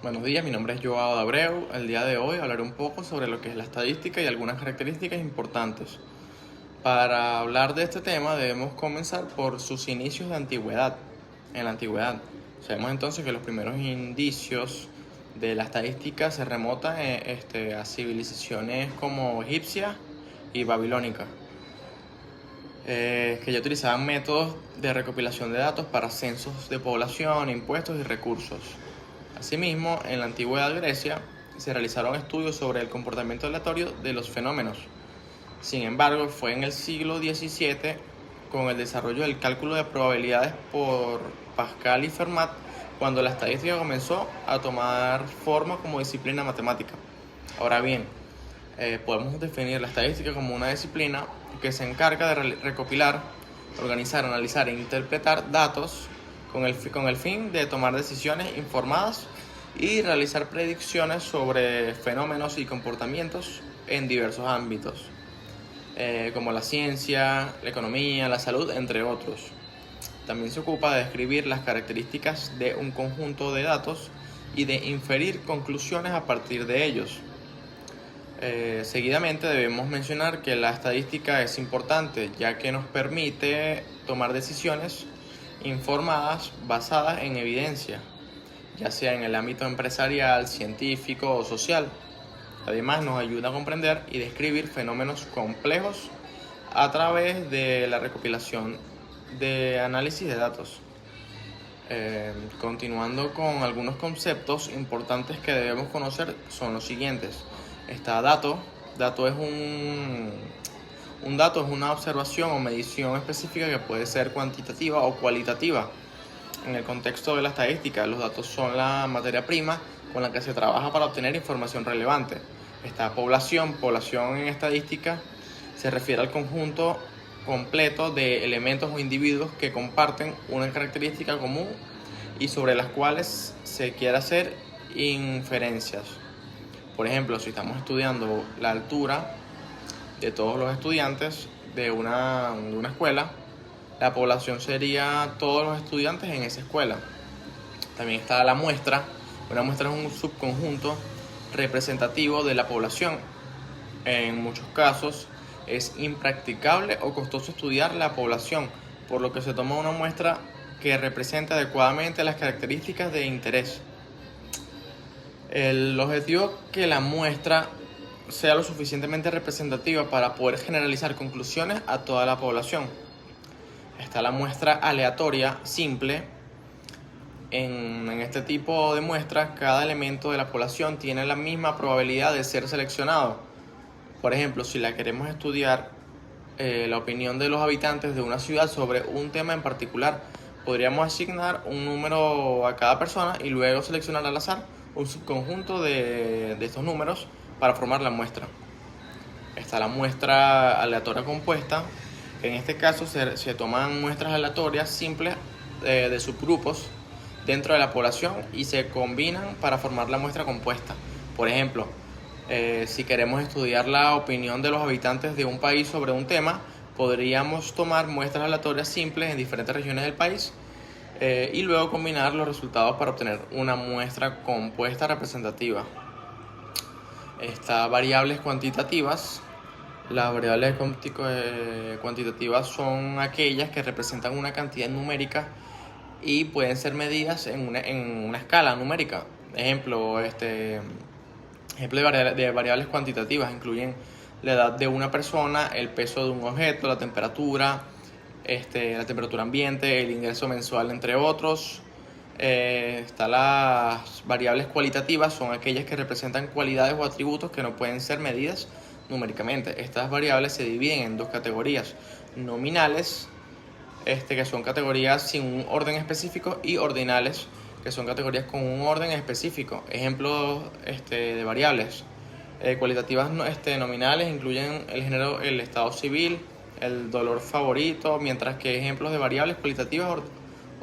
Buenos días, mi nombre es Joao de Abreu. El día de hoy hablaré un poco sobre lo que es la estadística y algunas características importantes. Para hablar de este tema debemos comenzar por sus inicios de antigüedad. En la antigüedad, sabemos entonces que los primeros indicios de la estadística se remontan a civilizaciones como egipcia y babilónica, que ya utilizaban métodos de recopilación de datos para censos de población, impuestos y recursos. Asimismo, en la antigua Grecia se realizaron estudios sobre el comportamiento aleatorio de los fenómenos. Sin embargo, fue en el siglo XVII, con el desarrollo del cálculo de probabilidades por Pascal y Fermat, cuando la estadística comenzó a tomar forma como disciplina matemática. Ahora bien, podemos definir la estadística como una disciplina que se encarga de recopilar, organizar, analizar e interpretar datos con el fin de tomar decisiones informadas y realizar predicciones sobre fenómenos y comportamientos en diversos ámbitos, como la ciencia, la economía, la salud, entre otros. También se ocupa de describir las características de un conjunto de datos y de inferir conclusiones a partir de ellos. Seguidamente debemos mencionar que la estadística es importante, ya que nos permite tomar decisiones informadas basadas en evidencia, ya sea en el ámbito empresarial, científico o social. Además, nos ayuda a comprender y describir fenómenos complejos a través de la recopilación de análisis de datos. Continuando con algunos conceptos importantes que debemos conocer son los siguientes. Está dato. Dato es un dato es una observación o medición específica que puede ser cuantitativa o cualitativa. En el contexto de la estadística, los datos son la materia prima con la que se trabaja para obtener información relevante. Está población. Población en estadística se refiere al conjunto completo de elementos o individuos que comparten una característica común y sobre las cuales se quiere hacer inferencias. Por ejemplo, si estamos estudiando la altura de todos los estudiantes de una escuela, la población sería todos los estudiantes en esa escuela. También está la muestra. Una muestra es un subconjunto representativo de la población. En muchos casos es impracticable o costoso estudiar la población, por lo que se toma una muestra que represente adecuadamente las características de interés. El objetivo es que la muestra sea lo suficientemente representativa para poder generalizar conclusiones a toda la población. Está la muestra aleatoria simple. En este tipo de muestras, cada elemento de la población tiene la misma probabilidad de ser seleccionado. Por ejemplo, si la queremos estudiar la opinión de los habitantes de una ciudad sobre un tema en particular, podríamos asignar un número a cada persona y luego seleccionar al azar un subconjunto de estos números para formar la muestra. Está la muestra aleatoria compuesta. En este caso se toman muestras aleatorias simples de subgrupos dentro de la población y se combinan para formar la muestra compuesta. Por ejemplo, si queremos estudiar la opinión de los habitantes de un país sobre un tema, podríamos tomar muestras aleatorias simples en diferentes regiones del país y luego combinar los resultados para obtener una muestra compuesta representativa. Está variables cuantitativas. Las variables cuantitativas son aquellas que representan una cantidad numérica y pueden ser medidas en una escala numérica. Ejemplo de variables cuantitativas incluyen la edad de una persona, el peso de un objeto, la temperatura ambiente, el ingreso mensual, entre otros. Están las variables cualitativas, son aquellas que representan cualidades o atributos que no pueden ser medidas numéricamente. Estas variables se dividen en dos categorías: nominales, que son categorías sin un orden específico, y ordinales, que son categorías con un orden específico. Ejemplos de variables cualitativas nominales incluyen el género, el estado civil, el dolor favorito, mientras que ejemplos de variables cualitativas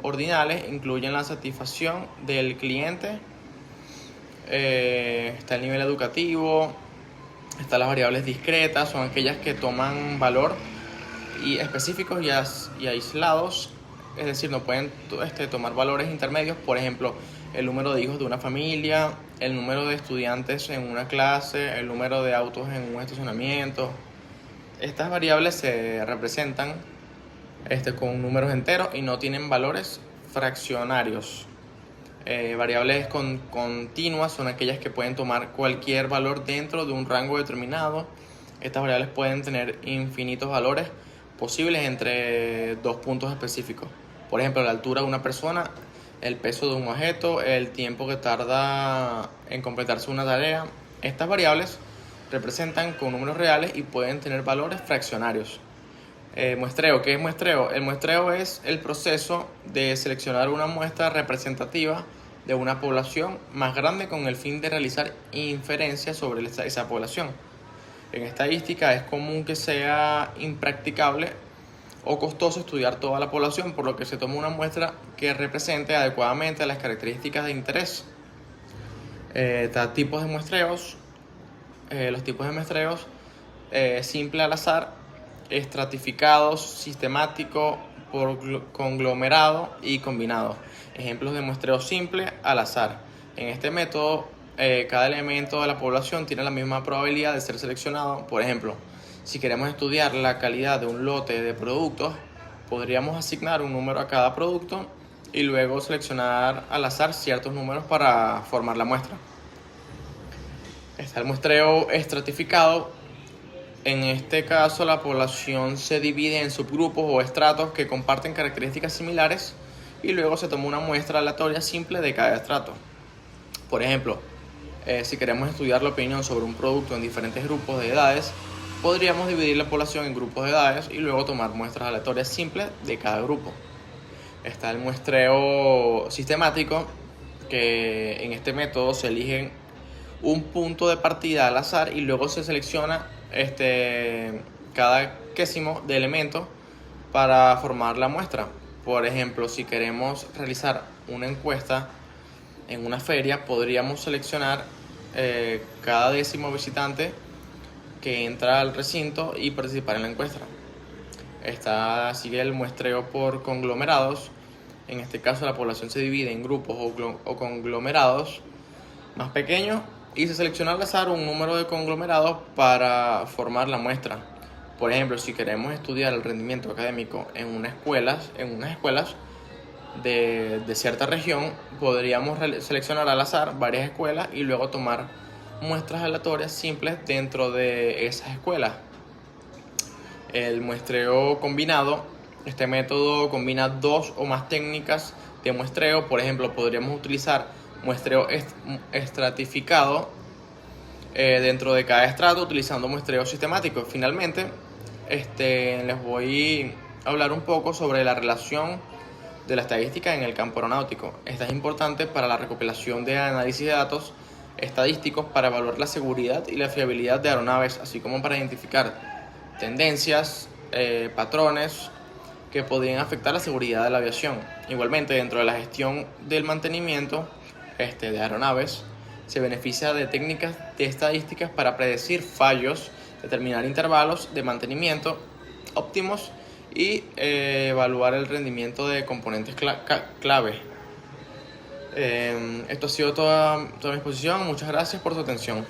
ordinales incluyen la satisfacción del cliente, está el nivel educativo. Están las variables discretas, son aquellas que toman valor y específicos y aislados, es decir, no pueden tomar valores intermedios. Por ejemplo, el número de hijos de una familia, el número de estudiantes en una clase, el número de autos en un estacionamiento. Estas variables se representan con números enteros y no tienen valores fraccionarios. Variables continuas son aquellas que pueden tomar cualquier valor dentro de un rango determinado. Estas variables pueden tener infinitos valores posibles entre dos puntos específicos. Por ejemplo, la altura de una persona, el peso de un objeto, el tiempo que tarda en completarse una tarea. Estas variables representan con números reales y pueden tener valores fraccionarios. Muestreo. ¿Qué es muestreo? El muestreo es el proceso de seleccionar una muestra representativa de una población más grande con el fin de realizar inferencias sobre esa población. En estadística es común que sea impracticable o costoso estudiar toda la población, por lo que se toma una muestra que represente adecuadamente las características de interés. Tipos de muestreos. Los tipos de muestreos: simple al azar, estratificado, sistemático, por conglomerado y combinado. Ejemplos de muestreo simple al azar. En este método, cada elemento de la población tiene la misma probabilidad de ser seleccionado. Por ejemplo, si queremos estudiar la calidad de un lote de productos, podríamos asignar un número a cada producto y luego seleccionar al azar ciertos números para formar la muestra. Está el muestreo estratificado. En este caso, la población se divide en subgrupos o estratos que comparten características similares y luego se toma una muestra aleatoria simple de cada estrato. Por ejemplo, si queremos estudiar la opinión sobre un producto en diferentes grupos de edades, podríamos dividir la población en grupos de edades y luego tomar muestras aleatorias simples de cada grupo. Está el muestreo sistemático, que en este método se elige un punto de partida al azar y luego se selecciona cada quésimo de elemento para formar la muestra. Por ejemplo, si queremos realizar una encuesta en una feria, podríamos seleccionar cada décimo visitante que entra al recinto y participar en la encuesta. Sigue el muestreo por conglomerados. En este caso, la población se divide en grupos o conglomerados más pequeños y se selecciona al azar un número de conglomerados para formar la muestra. Por ejemplo, si queremos estudiar el rendimiento académico en unas escuelas de cierta región, podríamos seleccionar al azar varias escuelas y luego tomar muestras aleatorias simples dentro de esas escuelas. El muestreo combinado. Este método combina dos o más técnicas de muestreo. Por ejemplo, podríamos utilizar muestreo estratificado dentro de cada estrato utilizando muestreo sistemático. Finalmente, les voy a hablar un poco sobre la relación de la estadística en el campo aeronáutico. Esta es importante para la recopilación de análisis de datos estadísticos para evaluar la seguridad y la fiabilidad de aeronaves, así como para identificar tendencias, patrones que podrían afectar la seguridad de la aviación. Igualmente, dentro de la gestión del mantenimiento de aeronaves, se beneficia de técnicas de estadísticas para predecir fallos, determinar intervalos de mantenimiento óptimos y evaluar el rendimiento de componentes clave. Esto ha sido toda mi exposición. Muchas gracias por su atención.